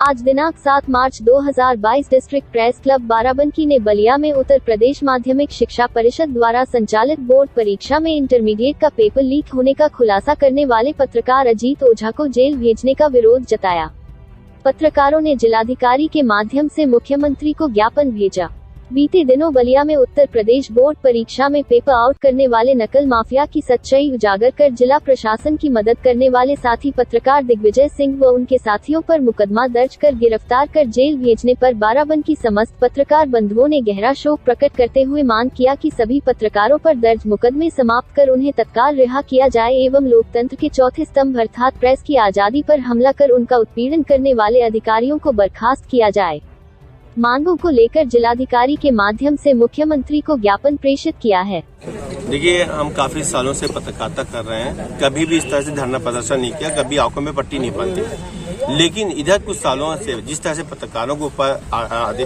आज दिनांक 7 मार्च 2022 district press club Barabanki ने बलिया में उत्तर प्रदेश माध्यमिक शिक्षा परिषद द्वारा संचालित बोर्ड परीक्षा में इंटरमीडिएट का पेपर लीक होने का खुलासा करने वाले पत्रकार अजीत ओझा को जेल भेजने का विरोध जताया। पत्रकारों ने जिलाधिकारी के माध्यम से मुख्यमंत्री को ज्ञापन भेजा। बीते दिनों बलिया में उत्तर प्रदेश बोर्ड परीक्षा में पेपर आउट करने वाले नकल माफिया की सच्चाई उजागर कर जिला प्रशासन की मदद करने वाले साथी पत्रकार दिग्विजय सिंह व उनके साथियों पर मुकदमा दर्ज कर गिरफ्तार कर जेल भेजने पर बाराबंकी समस्त पत्रकार बंधुओं ने गहरा शोक प्रकट करते हुए मांग किया कि सभी पत्रकारों पर दर्ज मुकदमे समाप्त कर उन्हें तत्काल रिहा किया जाए एवं लोकतंत्र के चौथे स्तंभ अर्थात प्रेस की आजादी पर हमला कर उनका उत्पीड़न करने वाले अधिकारियों को बर्खास्त किया जाए। मांगों को लेकर जिलाधिकारी के माध्यम से मुख्यमंत्री को ज्ञापन प्रेषित किया है। देखिए, हम काफी सालों से पत्रकारिता कर रहे हैं, कभी भी इस तरह से धरना प्रदर्शन नहीं किया, कभी आंखों में पट्टी नहीं बांधी। लेकिन इधर कुछ सालों से जिस तरह से पत्रकारों के ऊपर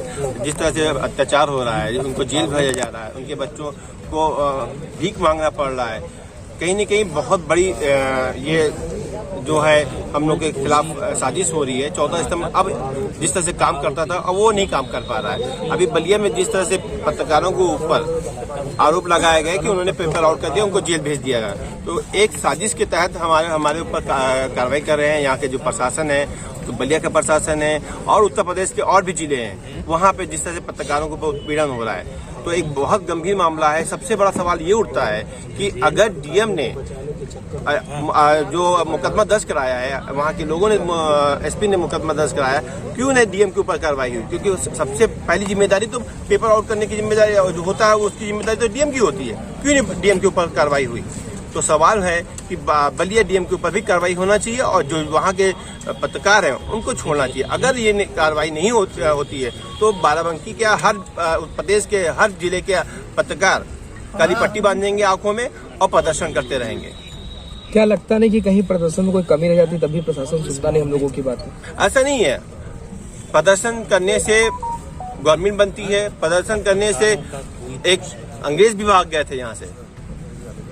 जिस तरह से अत्याचार हो रहा है, उनको जेल भेजा जा रहा है, उनके बच्चों को भीख मांगना पड़ रहा है, कहीं न कहीं बहुत बड़ी ये जो है हम लोग के खिलाफ साजिश हो रही है। चौथा स्तंभ अब जिस तरह से काम करता था अब वो नहीं काम कर पा रहा है। अभी बलिया में जिस तरह से पत्रकारों के ऊपर आरोप लगाया गया कि उन्होंने पेपर आउट कर दिया, उनको जेल भेज दिया गया, तो एक साजिश के तहत हमारे ऊपर कार्रवाई कर रहे हैं। यहाँ के जो प्रशासन है, तो बलिया का प्रशासन है और उत्तर प्रदेश के और भी जिले हैं, वहाँ पे जिस तरह से पत्रकारों के ऊपर उत्पीड़न हो रहा है, तो एक बहुत गंभीर मामला है। सबसे बड़ा सवाल ये उठता है कि अगर डीएम ने जो मुकदमा दर्ज कराया है, वहाँ के लोगों ने एसपी ने मुकदमा दर्ज कराया, क्यों नहीं डीएम के ऊपर कार्रवाई हुई? क्योंकि सबसे पहली जिम्मेदारी तो पेपर आउट करने की जिम्मेदारी जो होता है उसकी जिम्मेदारी तो डीएम की होती है, क्यों नहीं डीएम के ऊपर कार्रवाई हुई? तो सवाल है कि बलिया डीएम के ऊपर भी कार्रवाई होना चाहिए और जो वहाँ के पत्रकार हैं उनको छोड़ना चाहिए। अगर ये कार्रवाई नहीं होती है तो बाराबंकी के हर प्रदेश के हर जिले के पत्रकार काली पट्टी बांधेंगे आंखों में और प्रदर्शन करते रहेंगे। क्या लगता नहीं कि कहीं प्रदर्शन में कोई कमी रह जाती तभी प्रशासन सुनता नहीं हम लोगों की बात है? ऐसा नहीं है। प्रदर्शन करने से गवर्नमेंट बनती है, प्रदर्शन करने से एक अंग्रेज भी भाग गए थे यहाँ से।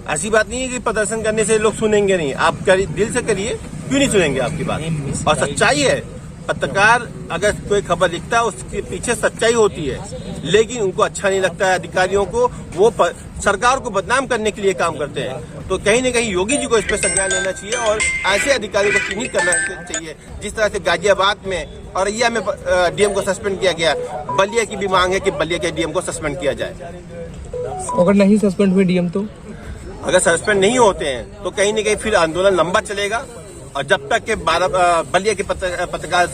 ऐसी बात नहीं है कि प्रदर्शन करने से लोग सुनेंगे नहीं। आप दिल से करिए, क्यों नहीं सुनेंगे आपकी बात? और सच्चाई है, पत्रकार अगर कोई खबर लिखता है उसके पीछे सच्चाई होती है, लेकिन उनको अच्छा नहीं लगता है अधिकारियों को, वो सरकार को बदनाम करने के लिए काम करते हैं। तो कहीं न कहीं योगी जी को इस पर संज्ञान लेना चाहिए और ऐसे अधिकारियों को चिन्हित करना चाहिए। जिस तरह से गाजियाबाद में और औरैया में डीएम को सस्पेंड किया गया, बलिया की भी मांग है कि बलिया के डीएम को सस्पेंड किया जाए। अगर नहीं सस्पेंड हुए डीएम तो अगर सस्पेंड नहीं होते हैं तो कहीं न कहीं फिर आंदोलन लंबा चलेगा और जब तक के बलिया के पत्रकार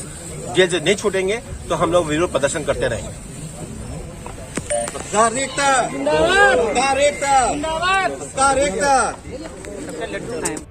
जेल से नहीं छूटेंगे तो हम लोग विरोध प्रदर्शन करते रहेंगे।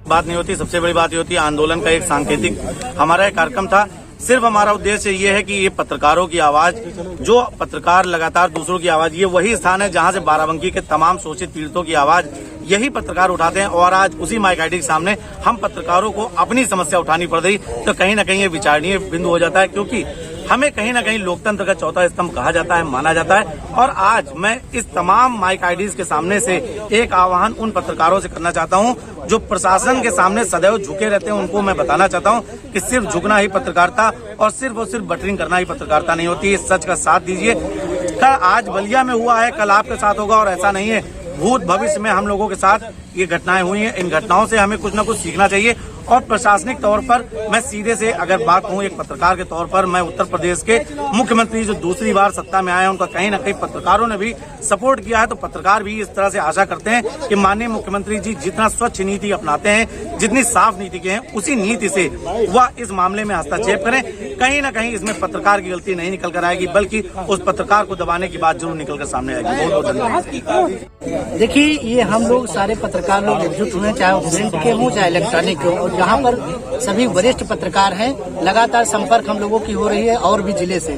बात नहीं होती, सबसे बड़ी बात ये होती है आंदोलन का एक सांकेतिक हमारा एक कार्यक्रम था। सिर्फ हमारा उद्देश्य ये है कि ये पत्रकारों की आवाज, जो पत्रकार लगातार दूसरों की आवाज, ये वही स्थान है जहां से बाराबंकी के तमाम शोषित पीड़ितों की आवाज यही पत्रकार उठाते हैं। और आज उसी माइक आईडी के सामने हम पत्रकारों को अपनी समस्या उठानी पड़ रही तो कहीं न कहीं ये विचारणीय बिंदु हो जाता है, क्योंकि हमें कहीं न कहीं लोकतंत्र का चौथा स्तंभ कहा जाता है, माना जाता है। और आज मैं इस तमाम माइक आईडीज के सामने से एक आह्वान उन पत्रकारों से करना चाहता हूं जो प्रशासन के सामने सदैव झुके रहते हैं। उनको मैं बताना चाहता हूं कि सिर्फ झुकना ही पत्रकारिता और सिर्फ बटरिंग करना ही पत्रकारिता नहीं होती है। सच का साथ दीजिए। कल आज बलिया में हुआ है, कल आपके साथ होगा, और ऐसा नहीं है, भूत भविष्य में हम लोगों के साथ ये घटनाएं हुई हैं। इन घटनाओं से हमें कुछ न कुछ सीखना चाहिए। और प्रशासनिक तौर पर मैं सीधे से अगर बात कहूं एक पत्रकार के तौर पर, मैं उत्तर प्रदेश के मुख्यमंत्री जो दूसरी बार सत्ता में आए हैं उनका कहीं न कहीं पत्रकारों ने भी सपोर्ट किया है। तो पत्रकार भी इस तरह से आशा करते हैं कि माननीय मुख्यमंत्री जी जितना स्वच्छ नीति अपनाते हैं, जितनी साफ नीति के हैं, उसी नीति से वह इस मामले में हस्तक्षेप करें। कहीं न कहीं इसमें पत्रकार की गलती नहीं निकल कर आएगी, बल्कि उस पत्रकार को दबाने की बात जरूर निकल कर सामने आएगी। बहुत बहुत धन्यवाद। देखिए, ये हम लोग सारे पत्रकार लोग एकजुट हुए, चाहे वो प्रिंट के हों चाहे इलेक्ट्रॉनिक के हों, यहाँ पर सभी वरिष्ठ पत्रकार हैं। लगातार संपर्क हम लोगों की हो रही है और भी जिले से।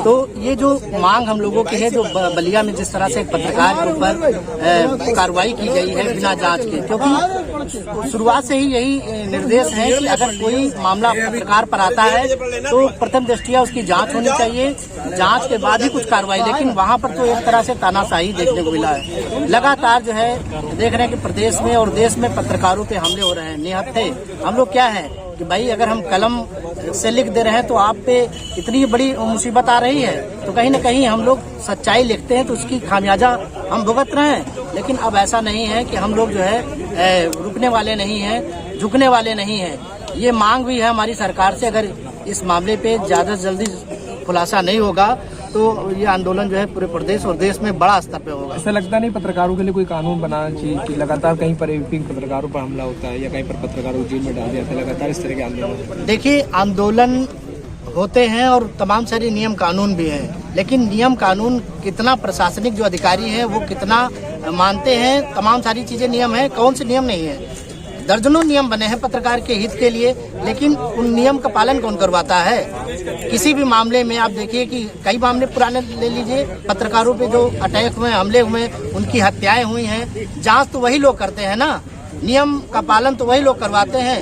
तो ये जो मांग हम लोगों की है, जो बलिया में जिस तरह से एक पत्रकार के ऊपर कार्रवाई की गई है बिना जांच के, क्योंकि शुरुआत से ही यही निर्देश है कि अगर कोई मामला पत्रकार पर आता है तो प्रथम दृष्टया उसकी जांच होनी चाहिए, जांच के बाद ही कुछ कार्रवाई। लेकिन वहाँ पर तो एक तरह से तानाशाही देखने को मिला है। लगातार जो है देख रहे हैं कि प्रदेश में और देश में पत्रकारों पे हमले हो रहे हैं। निहत्थे हम लोग क्या है कि भाई अगर हम कलम से लिख दे रहे हैं तो आप पे इतनी बड़ी मुसीबत आ रही है, तो कहीं ना कहीं हम लोग सच्चाई लिखते हैं तो उसकी खामियाजा हम भुगत रहे हैं। लेकिन अब ऐसा नहीं है कि हम लोग जो है रुकने वाले नहीं हैं, झुकने वाले नहीं हैं। ये मांग भी है हमारी सरकार से, अगर इस मामले पे ज्यादा जल्दी खुलासा नहीं होगा तो ये आंदोलन जो है पूरे प्रदेश और देश में बड़ा स्तर पे होगा। ऐसा लगता नहीं पत्रकारों के लिए कोई कानून बनाना चाहिए कि लगातार कहीं पर पत्रकारों पर हमला होता है या कहीं पर पत्रकारों को जेल में डाल दिया जाता है, लगातार इस तरह के आंदोलन? देखिए, आंदोलन होते हैं और तमाम सारे नियम कानून भी हैं, लेकिन नियम कानून कितना प्रशासनिक जो अधिकारी हैं वो कितना मानते हैं, तमाम सारी चीजें नियम है, कौन से नियम नहीं है। दर्जनों नियम बने हैं पत्रकार के हित के लिए, लेकिन उन नियम का पालन कौन करवाता है? किसी भी मामले में आप देखिए कि कई मामले पुराने ले लीजिए, पत्रकारों पे जो अटैक हुए, हमले हुए, उनकी हत्याएं हुई हैं, जांच तो वही लोग करते हैं ना, नियम का पालन तो वही लोग करवाते हैं।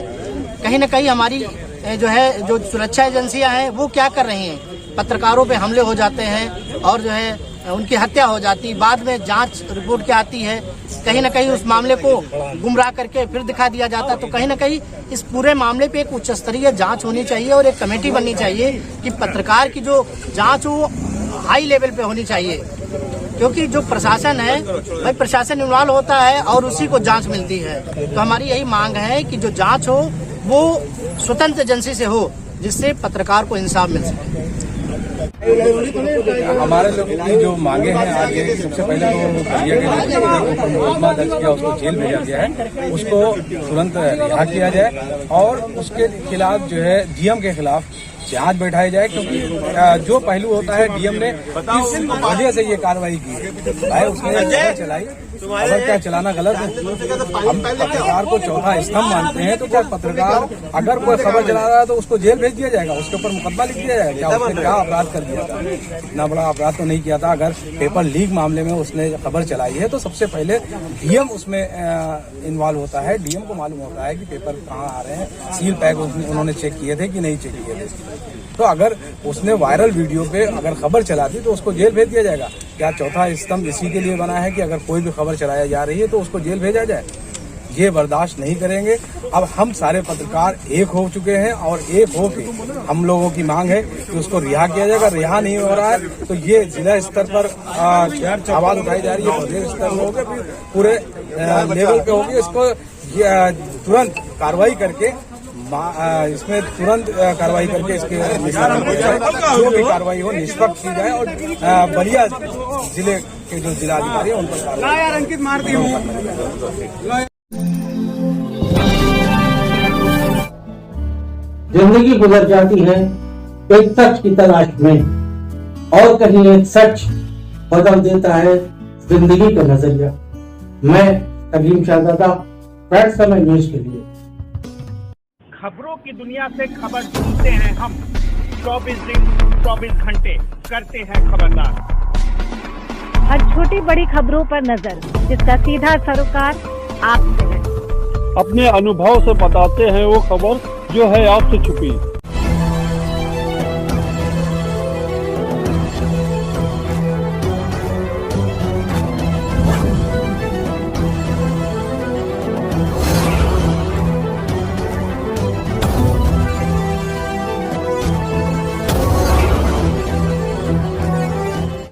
कहीं न कहीं हमारी जो सुरक्षा एजेंसियां हैं वो क्या कर रही हैं? पत्रकारों पे हमले हो जाते हैं और जो है उनकी हत्या हो जाती, बाद में जांच रिपोर्ट क्या आती है, कहीं ना कहीं उस मामले को गुमराह करके फिर दिखा दिया जाता। तो कहीं ना कहीं इस पूरे मामले पे एक उच्च स्तरीय जांच होनी चाहिए और एक कमेटी बननी चाहिए कि पत्रकार की जो जांच हो हाई लेवल पे होनी चाहिए, क्योंकि जो प्रशासन है भाई, प्रशासन इन्वॉल्व होता है और उसी को जांच मिलती है। तो हमारी यही मांग है कि जो जांच हो वो स्वतंत्र एजेंसी से हो, जिससे पत्रकार को इंसाफ मिल सके। हमारे लोगों की जो मांगे हैं, आज ये सबसे पहले तो मुकदमा दर्ज किया, उसको जेल भेजा गया है, उसको तुरंत रिहा किया जाए और उसके खिलाफ जो है डीएम के खिलाफ जांच बैठाई जाए, क्योंकि जो पहलू होता है डीएम ने किस वजह से ये कार्रवाई की, भाई उसने खबर चलाई, खबर क्या चलाना गलत है? हम पत्रकार को चौथा स्तंभ मानते हैं, तो क्या पत्रकार अगर कोई खबर चला रहा है तो उसको जेल भेज दिया जाएगा, उसके ऊपर मुकदमा लिख दिया जाएगा? क्या उसने क्या अपराध कर दिया था? इतना बड़ा अपराध तो नहीं किया था। अगर पेपर लीक मामले में उसने खबर चलाई है तो सबसे पहले डीएम उसमें इन्वॉल्व होता है, डीएम को मालूम होता है कि पेपर कहाँ आ रहे हैं, सील पैक उन्होंने चेक किए थे कि नहीं चेक किए थे। तो अगर उसने वायरल वीडियो पे अगर खबर चलाती तो उसको जेल भेज दिया जाएगा। क्या चौथा स्तंभ इसी के लिए बना है कि अगर कोई भी खबर चलाया जा रही है तो उसको जेल भेजा जाए? ये बर्दाश्त नहीं करेंगे। अब हम सारे पत्रकार एक हो चुके हैं और एक हो के हम लोगों की मांग है कि उसको रिहा किया जाएगा। रिहा नहीं हो रहा है तो ये जिला स्तर पर आवाज उठाई जा रही है, प्रदेश स्तर पर होगी, पूरे लेवल पे होगी। इसको तुरंत कार्रवाई करके इसमें तुरंत कार्रवाई करके इसके जो भी कार्रवाई हो निष्पक्ष की जाए और बलिया जिले के जो जिलाधिकारी हैं उन पर जिंदगी गुजर जाती है एक सच की तलाश में और कहीं एक सच बदल देता है जिंदगी का नजरिया। मैं अजीम शाहजादा, प्राइम समय न्यूज के लिए। खबरों की दुनिया से खबर ढूंढते हैं हम, 24 दिन 24 घंटे करते हैं खबरदार। हर छोटी बड़ी खबरों पर नजर, जिसका सीधा सरोकार आपसे है। अपने अनुभव से बताते हैं वो खबर जो है आपसे छुपी।